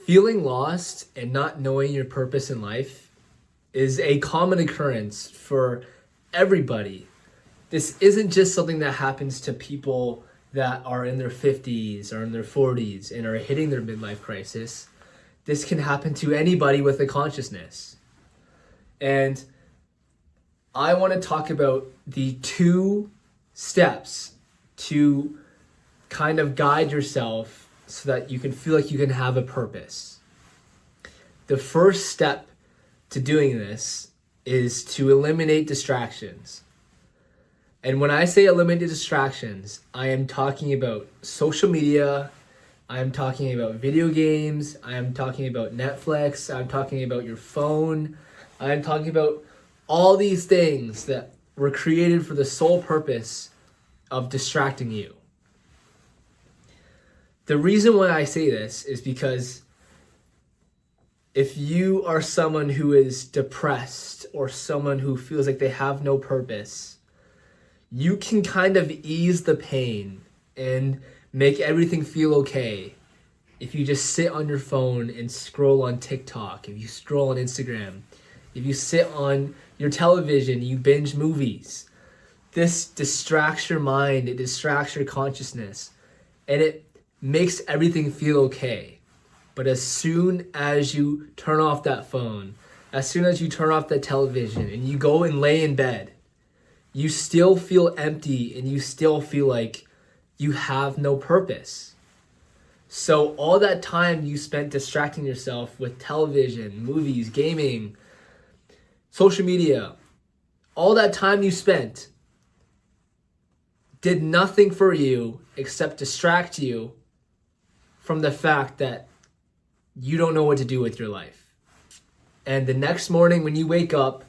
Feeling lost and not knowing your purpose in life is a common occurrence for everybody. This isn't just something that happens to people that are in their 50s or in their 40s and are hitting their midlife crisis. This can happen to anybody with a consciousness. And I want to talk about the 2 steps to kind of guide yourself so that you can feel like you can have a purpose. The first step to doing this is to eliminate distractions. And when I say eliminate distractions, I am talking about social media, I am talking about video games, I am talking about Netflix, I'm talking about your phone, I am talking about all these things that were created for the sole purpose of distracting you. The reason why I say this is because if you are someone who is depressed or someone who feels like they have no purpose, you can kind of ease the pain and make everything feel okay if you just sit on your phone and scroll on TikTok, if you scroll on Instagram, if you sit on your television, you binge movies. This distracts your mind, it distracts your consciousness, and it makes everything feel okay. But as soon as you turn off that phone, as soon as you turn off that television and you go and lay in bed, you still feel empty and you still feel like you have no purpose. So all that time you spent distracting yourself with television, movies, gaming, social media, all that time you spent did nothing for you except distract you from the fact that you don't know what to do with your life. And the next morning when you wake up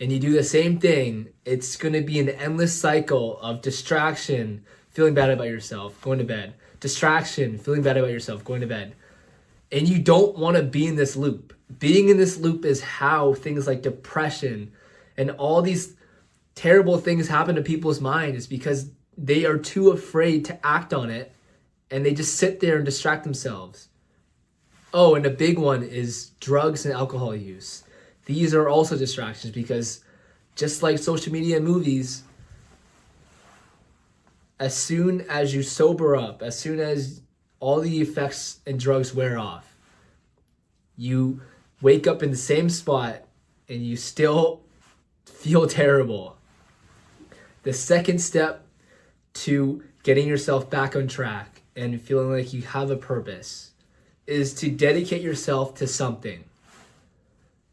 and you do the same thing, it's going to be an endless cycle of distraction, feeling bad about yourself, going to bed. Distraction, feeling bad about yourself, going to bed. And you don't want to be in this loop. Being in this loop is how things like depression and all these terrible things happen to people's minds, is because they are too afraid to act on it and they just sit there and distract themselves. Oh, and a big one is drugs and alcohol use. These are also distractions because just like social media and movies, as soon as you sober up, as soon as all the effects and drugs wear off, you wake up in the same spot and you still feel terrible. The second step to getting yourself back on track and feeling like you have a purpose is to dedicate yourself to something.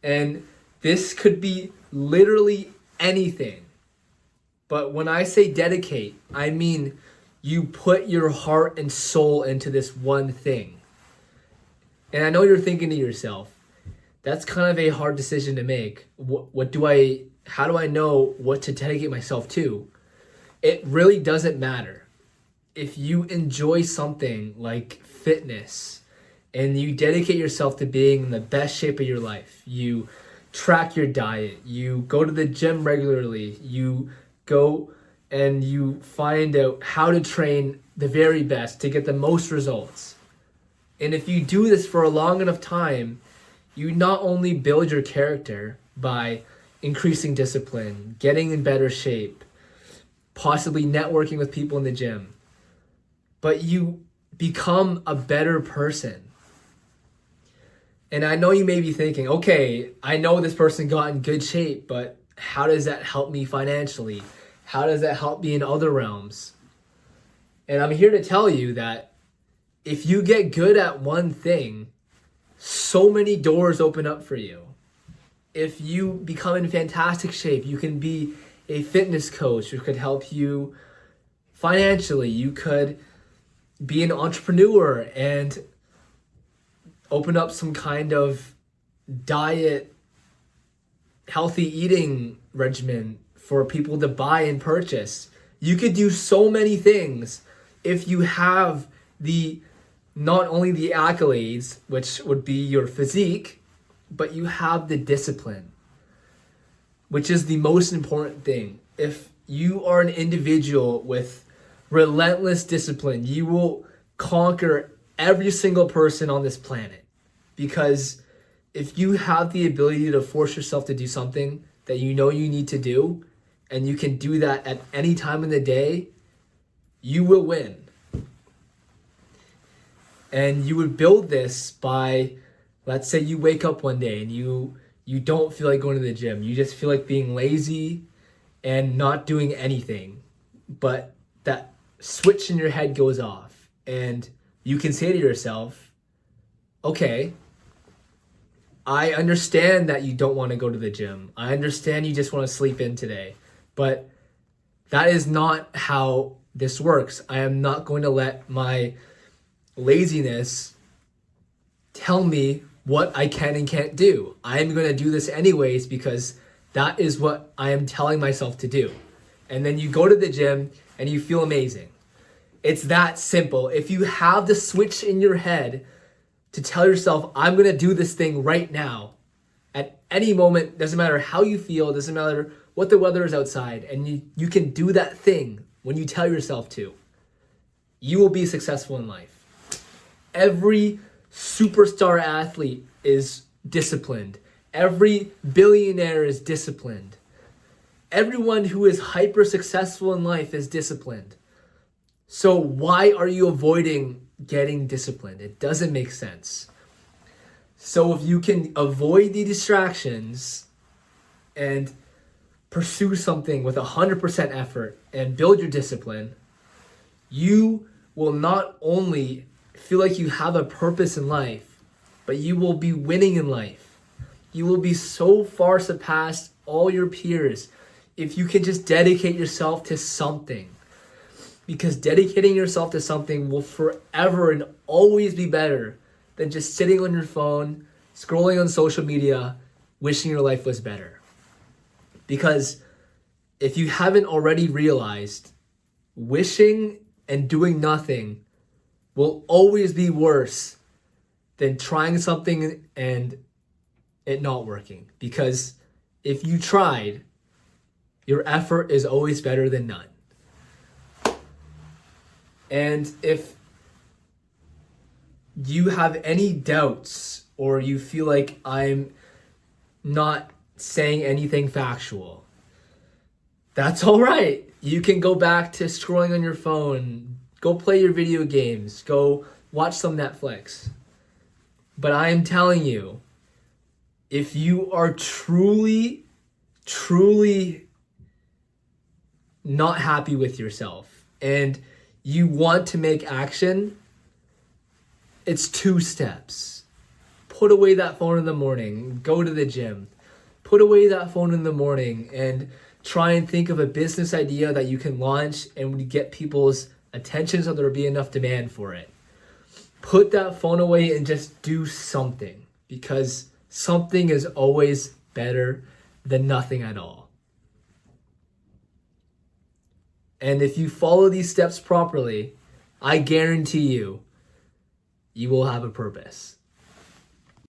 And this could be literally anything. But when I say dedicate, I mean you put your heart and soul into this one thing. And I know you're thinking to yourself, that's kind of a hard decision to make. How do I know what to dedicate myself to? It really doesn't matter. If you enjoy something like fitness and you dedicate yourself to being in the best shape of your life, you track your diet, you go to the gym regularly, you go and you find out how to train the very best to get the most results. And if you do this for a long enough time, you not only build your character by increasing discipline, getting in better shape, possibly networking with people in the gym, but you become a better person. And I know you may be thinking, okay, I know this person got in good shape, but how does that help me financially? How does that help me in other realms? And I'm here to tell you that if you get good at one thing, so many doors open up for you. If you become in fantastic shape, you can be a fitness coach who could help you financially. You could be an entrepreneur and open up some kind of diet, healthy eating regimen for people to buy and purchase. You could do so many things if you have not only the accolades, which would be your physique, but you have the discipline, which is the most important thing. If you are an individual with relentless discipline, you will conquer every single person on this planet. Because if you have the ability to force yourself to do something that you know you need to do, and you can do that at any time in the day, you will win. And you would build this by, let's say you wake up one day and you don't feel like going to the gym. You just feel like being lazy and not doing anything. But that switch in your head goes off and you can say to yourself, okay, I understand that you don't want to go to the gym. I understand you just want to sleep in today. But that is not how this works. I am not going to let my laziness tell me what I can and can't do. I am going to do this anyways because that is what I am telling myself to do. And then you go to the gym and you feel amazing. It's that simple. If you have the switch in your head to tell yourself, I'm going to do this thing right now, at any moment, doesn't matter how you feel, doesn't matter what the weather is outside, and you can do that thing when you tell yourself to, you will be successful in life. Every superstar athlete is disciplined. Every billionaire is disciplined. Everyone who is hyper successful in life is disciplined. So why are you avoiding getting disciplined? It doesn't make sense. So if you can avoid the distractions and pursue something with 100% effort and build your discipline, you will not only feel like you have a purpose in life, but you will be winning in life. You will be so far surpassed all your peers if you can just dedicate yourself to something. Because dedicating yourself to something will forever and always be better than just sitting on your phone, scrolling on social media, wishing your life was better. Because if you haven't already realized, wishing and doing nothing will always be worse than trying something and it not working. Because if you tried, your effort is always better than none. And if you have any doubts or you feel like I'm not saying anything factual, that's all right. You can go back to scrolling on your phone, go play your video games, go watch some Netflix. But I am telling you, if you are truly, truly not happy with yourself and you want to make action, it's 2 steps. Put away that phone in the morning, go to the gym. Put away that phone in the morning and try and think of a business idea that you can launch and would get people's attention so there would be enough demand for it. Put that phone away and just do something, because something is always better than nothing at all. And if you follow these steps properly, I guarantee you, you will have a purpose.